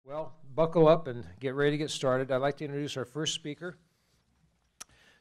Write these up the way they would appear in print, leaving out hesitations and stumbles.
Well, buckle up and get ready to get started. I'd like to introduce our first speaker,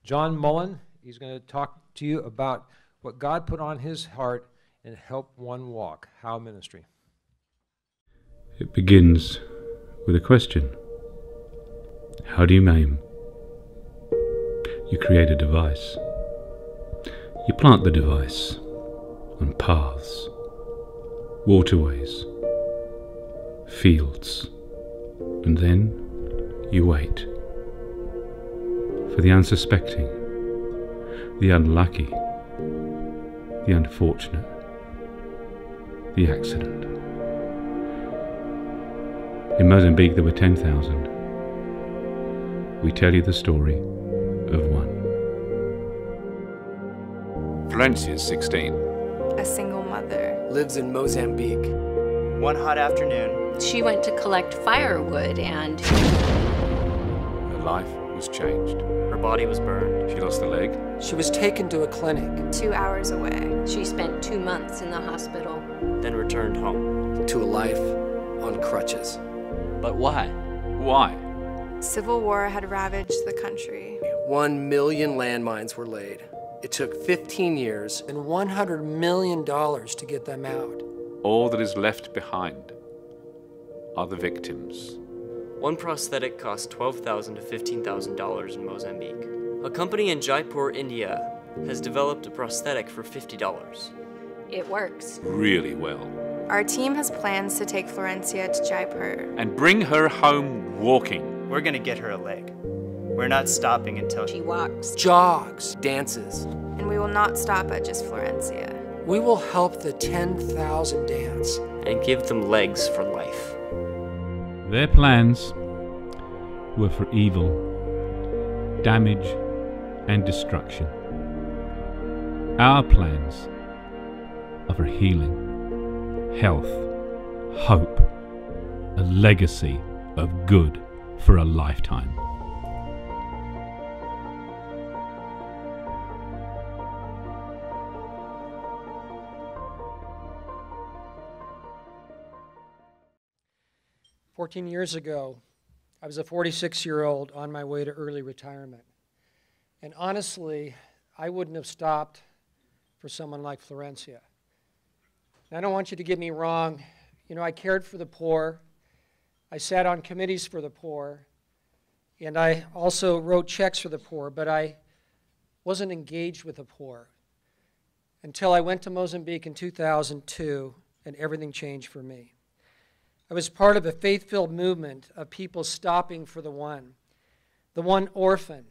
John Mullen. He's going to talk to you about what God put on his heart and Help One Walk, How Ministry. It begins with a question. How do you maim? You create a device. You plant the device on paths, waterways, fields, and then you wait for the unsuspecting, the unlucky, the unfortunate, the accident. In Mozambique there were 10,000. We tell you the story of one. Florencia's 16. A single mother. Lives in Mozambique. One hot afternoon, she went to collect firewood and Her life was changed. her body was burned. She lost a leg. She was taken to a clinic, 2 hours away. she spent 2 months in the hospital. Then returned home. to a life on crutches. But why? Why? Civil war had ravaged the country. 1 million landmines were laid. It took 15 years and $100 million to get them out. All that is left behind are the victims. One prosthetic cost $12,000 to $15,000 in Mozambique. A company in Jaipur, India, has developed a prosthetic for $50. It works. Really well. Our team has plans to take Florencia to Jaipur. And bring her home walking. We're gonna get her a leg. We're not stopping until She walks. Jogs, dances. And we will not stop at just Florencia. We will help the 10,000 dance. And give them legs for life. Their plans were for evil, damage, and destruction. Our plans are for healing, health, hope, a legacy of good for a lifetime. "14 years ago, I was a 46-year-old on my way to early retirement. And honestly, I wouldn't have stopped for someone like Florencia. And I don't want you to get me wrong. You know, I cared for the poor. I sat on committees for the poor. And I also wrote checks for the poor, but I wasn't engaged with the poor until I went to Mozambique in 2002, and everything changed for me. I was part of a faith-filled movement of people stopping for the one orphan,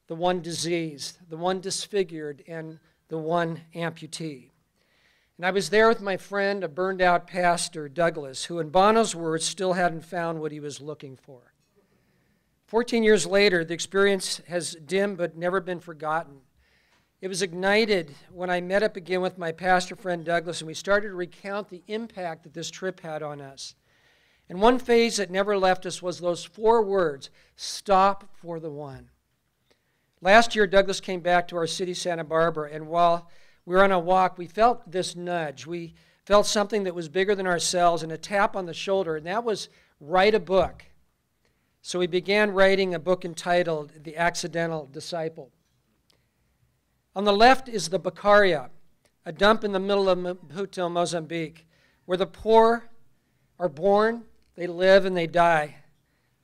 the one diseased, the one disfigured, and the one amputee. And I was there with my friend, a burned-out pastor, Douglas, who, in Bono's words, still hadn't found what he was looking for. 14 years later, the experience has dimmed but never been forgotten. It was ignited when I met up again with my pastor friend Douglas, and we started to recount the impact that this trip had on us. And one phase that never left us was those 4 words, stop for the one. Last year, Douglas came back to our city, Santa Barbara, and while we were on a walk, we felt this nudge. We felt something that was bigger than ourselves and a tap on the shoulder, and that was write a book. So we began writing a book entitled The Accidental Disciple. On the left is the Bacaria, a dump in the middle of Maputo, Mozambique, where the poor are born, they live, and they die.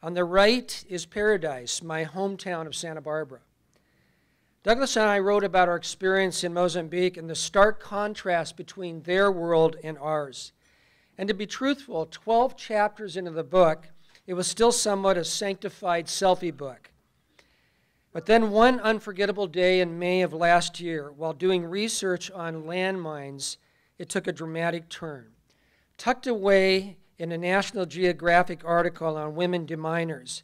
On the right is Paradise, my hometown of Santa Barbara. Douglas and I wrote about our experience in Mozambique and the stark contrast between their world and ours. And to be truthful, 12 chapters into the book, it was still somewhat a sanctified selfie book. But then one unforgettable day in May of last year, while doing research on landmines, it took a dramatic turn. Tucked away in a National Geographic article on women deminers,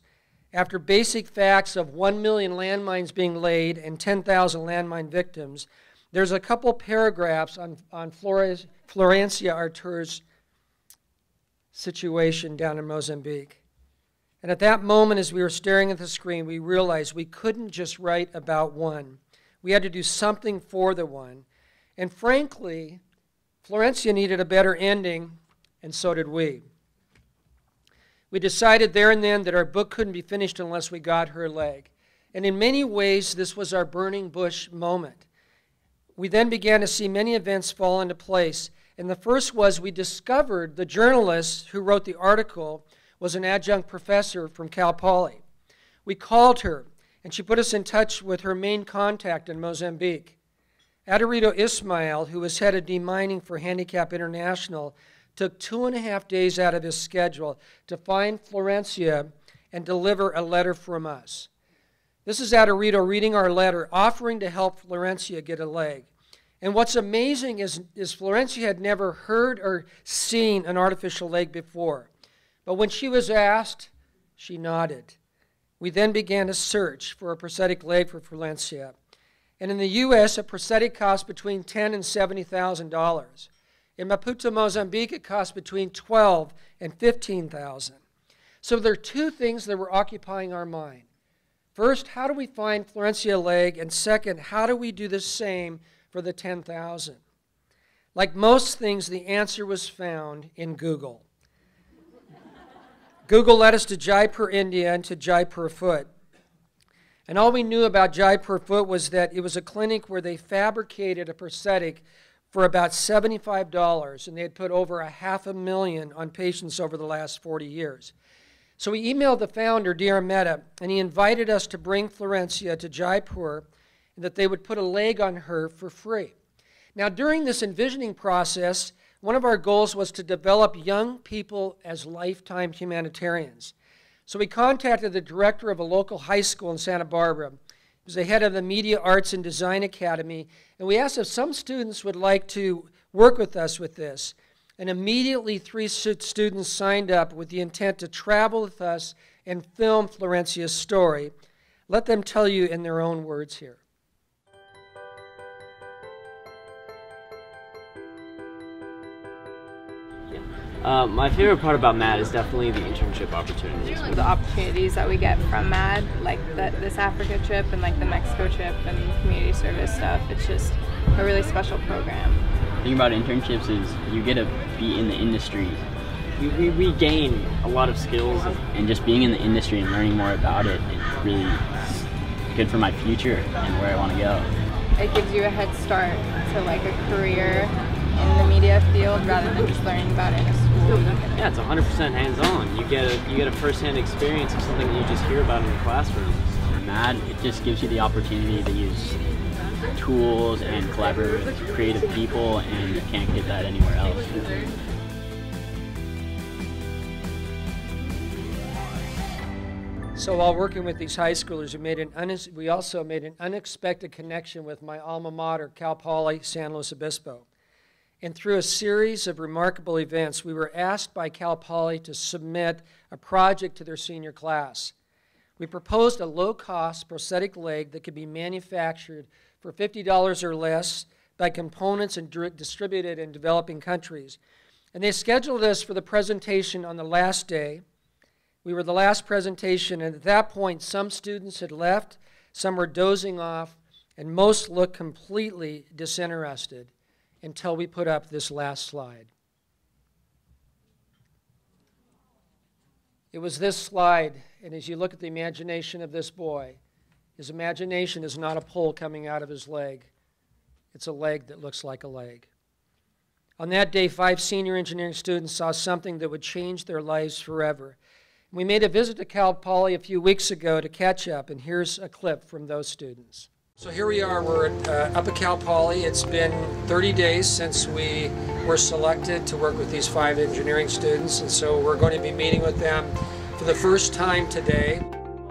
after basic facts of 1 million landmines being laid and 10,000 landmine victims, there's a couple paragraphs on Florencia Artur's situation down in Mozambique. And at that moment, as we were staring at the screen, we realized we couldn't just write about one. We had to do something for the one. And frankly, Florencia needed a better ending, and so did we. We decided there and then that our book couldn't be finished unless we got her leg. And in many ways, this was our burning bush moment. We then began to see many events fall into place. And the first was we discovered the journalist who wrote the article was an adjunct professor from Cal Poly. We called her, and she put us in touch with her main contact in Mozambique. Adarito Ismail, who was head of demining for Handicap International, took 2.5 days out of his schedule to find Florencia and deliver a letter from us. This is Adarito reading our letter, offering to help Florencia get a leg. And what's amazing is Florencia had never heard or seen an artificial leg before. But when she was asked, she nodded. We then began a search for a prosthetic leg for Florencia. And in the U.S., a prosthetic costs between $10,000 and $70,000. In Maputo, Mozambique, it costs between $12,000 and $15,000. So there are two things that were occupying our mind. First, how do we find Florencia a leg? And second, how do we do the same for the $10,000? Like most things, the answer was found in Google. Google led us to Jaipur, India, and to Jaipur Foot. And all we knew about Jaipur Foot was that it was a clinic where they fabricated a prosthetic for about $75, and they had put over $500,000 on patients over the last 40 years. So we emailed the founder, Dr. Mehta, and he invited us to bring Florencia to Jaipur and that they would put a leg on her for free. Now, during this envisioning process, one of our goals was to develop young people as lifetime humanitarians. So we contacted the director of a local high school in Santa Barbara. He was the head of the Media Arts and Design Academy, and we asked if some students would like to work with us with this. And immediately 3 students signed up with the intent to travel with us and film Florencia's story. Let them tell you in their own words here. My favorite part about MAD is definitely the internship opportunities. The opportunities that we get from MAD, like this Africa trip and like the Mexico trip and community service stuff, it's just a really special program. The thing about internships is you get to be in the industry. We gain a lot of skills. And just being in the industry and learning more about it is really good for my future and where I want to go. It gives you a head start to like a career in the media field rather than just learning about it in a school. Yeah, it's 100% hands-on. You get a first-hand experience of something that you just hear about in the classrooms. MAD, it just gives you the opportunity to use tools and collaborate with creative people, and you can't get that anywhere else. So while working with these high schoolers, we also made an unexpected connection with my alma mater, Cal Poly San Luis Obispo. And through a series of remarkable events, we were asked by Cal Poly to submit a project to their senior class. We proposed a low-cost prosthetic leg that could be manufactured for $50 or less by components and distributed in developing countries. And they scheduled us for the presentation on the last day. We were the last presentation, and at that point, some students had left, some were dozing off, and most looked completely disinterested until we put up this last slide. It was this slide, and as you look at the imagination of this boy, his imagination is not a pole coming out of his leg. It's a leg that looks like a leg. On that day, 5 senior engineering students saw something that would change their lives forever. We made a visit to Cal Poly a few weeks ago to catch up, and here's a clip from those students. So here we are, we're up at Cal Poly. It's been 30 days since we were selected to work with these 5 engineering students, and so we're going to be meeting with them for the first time today.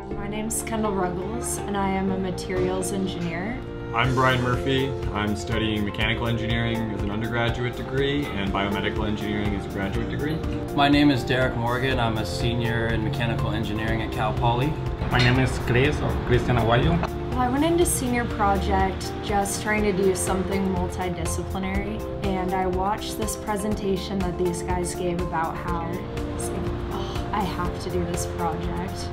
My name's Kendall Ruggles, and I am a materials engineer. I'm Brian Murphy. I'm studying mechanical engineering as an undergraduate degree and biomedical engineering as a graduate degree. My name is Derek Morgan. I'm a senior in mechanical engineering at Cal Poly. My name is Chris, or Christian Aguayo. Well, I went into senior project just trying to do something multidisciplinary, and I watched this presentation that these guys gave about how it's like, oh, I have to do this project.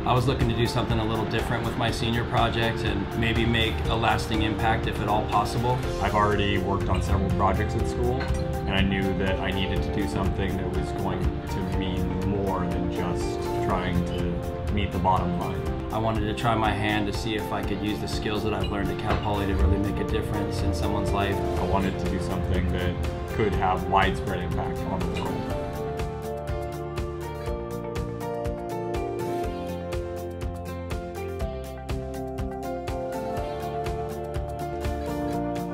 I was looking to do something a little different with my senior project and maybe make a lasting impact if at all possible. I've already worked on several projects at school, and I knew that I needed to do something that was going to mean more than just trying to meet the bottom line. I wanted to try my hand to see if I could use the skills that I've learned at Cal Poly to really make a difference in someone's life. I wanted to do something that could have widespread impact on the world.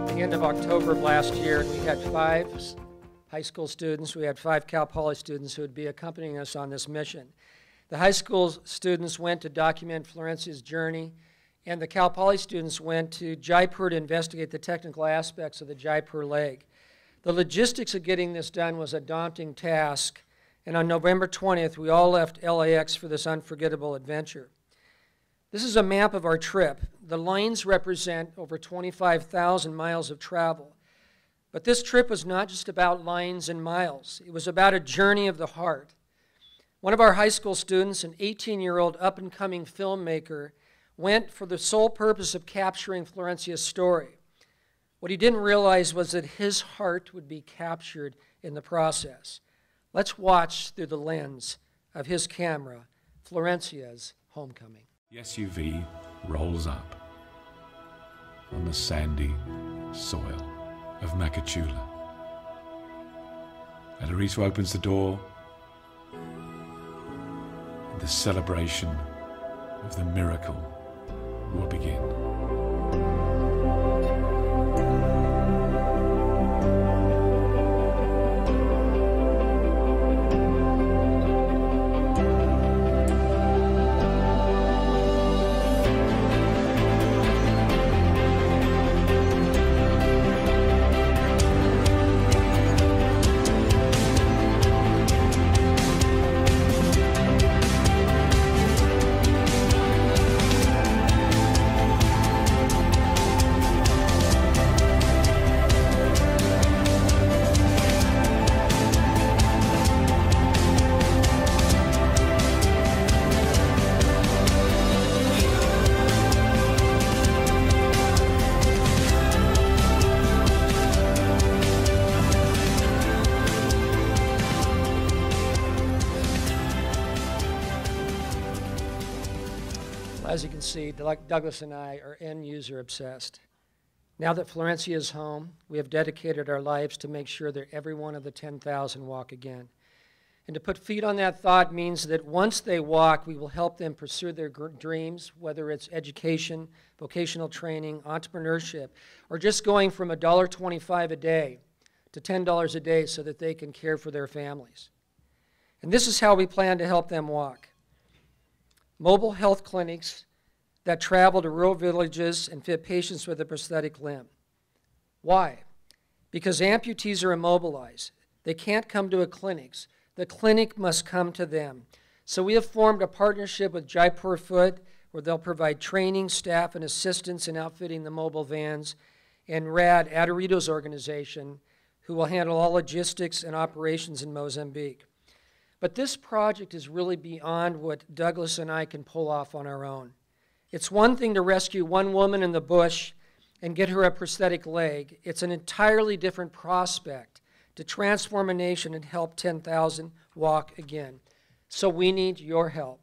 At the end of October of last year, we had 5 high school students, we had 5 Cal Poly students who would be accompanying us on this mission. The high school students went to document Florencia's journey, and the Cal Poly students went to Jaipur to investigate the technical aspects of the Jaipur leg. The logistics of getting this done was a daunting task, and on November 20th, we all left LAX for this unforgettable adventure. This is a map of our trip. The lines represent over 25,000 miles of travel. But this trip was not just about lines and miles. It was about a journey of the heart. One of our high school students, an 18-year-old up-and-coming filmmaker, went for the sole purpose of capturing Florencia's story. What he didn't realize was that his heart would be captured in the process. Let's watch through the lens of his camera, Florencia's homecoming. The SUV rolls up on the sandy soil of Makachula. Adorito opens the door, and the celebration of the miracle will begin. As you can see, Douglas and I are end-user obsessed. Now that Florencia is home, we have dedicated our lives to make sure that every one of the 10,000 walk again. And to put feet on that thought means that once they walk, we will help them pursue their dreams, whether it's education, vocational training, entrepreneurship, or just going from $1.25 a day to $10 a day so that they can care for their families. And this is how we plan to help them walk. Mobile health clinics that travel to rural villages and fit patients with a prosthetic limb. Why? Because amputees are immobilized. They can't come to a clinic. The clinic must come to them. So we have formed a partnership with Jaipur Foot, where they'll provide training, staff, and assistance in outfitting the mobile vans, and RAD, Adorito's organization, who will handle all logistics and operations in Mozambique. But this project is really beyond what Douglas and I can pull off on our own. It's one thing to rescue one woman in the bush and get her a prosthetic leg. It's an entirely different prospect to transform a nation and help 10,000 walk again. So we need your help.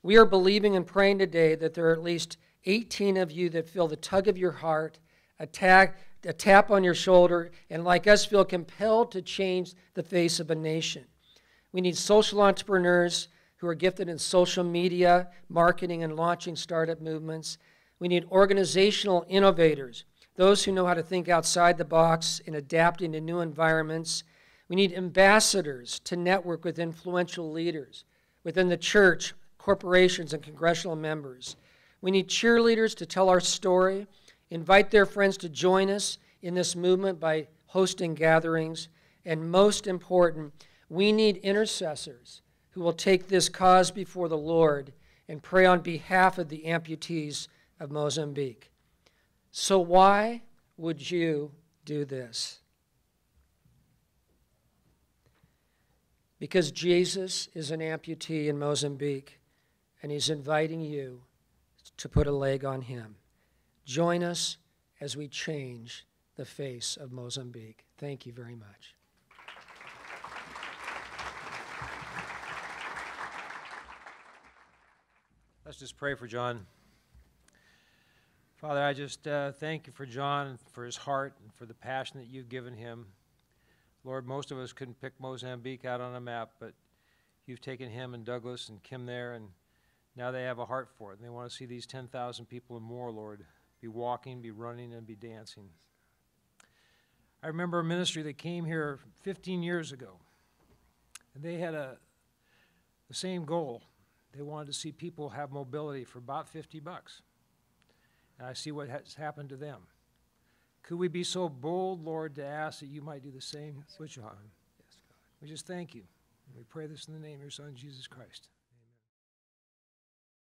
We are believing and praying today that there are at least 18 of you that feel the tug of your heart, a tap on your shoulder, and like us feel compelled to change the face of a nation. We need social entrepreneurs who are gifted in social media, marketing, and launching startup movements. We need organizational innovators, those who know how to think outside the box in adapting to new environments. We need ambassadors to network with influential leaders within the church, corporations, and congressional members. We need cheerleaders to tell our story, invite their friends to join us in this movement by hosting gatherings, and most important, we need intercessors who will take this cause before the Lord and pray on behalf of the amputees of Mozambique. So why would you do this? Because Jesus is an amputee in Mozambique, and he's inviting you to put a leg on him. Join us as we change the face of Mozambique. Thank you very much. Let's just pray for John. Father, I just thank you for John and for his heart and for the passion that you've given him. Lord, most of us couldn't pick Mozambique out on a map, but you've taken him and Douglas and Kim there, and now they have a heart for it. And they want to see these 10,000 people and more, Lord, be walking, be running, and be dancing. I remember a ministry that came here 15 years ago, and they had the same goal. They wanted to see people have mobility for about $50. And I see what has happened to them. Could we be so bold, Lord, to ask that you might do the same with John? Yes, God. We just thank you. We pray this in the name of your Son, Jesus Christ.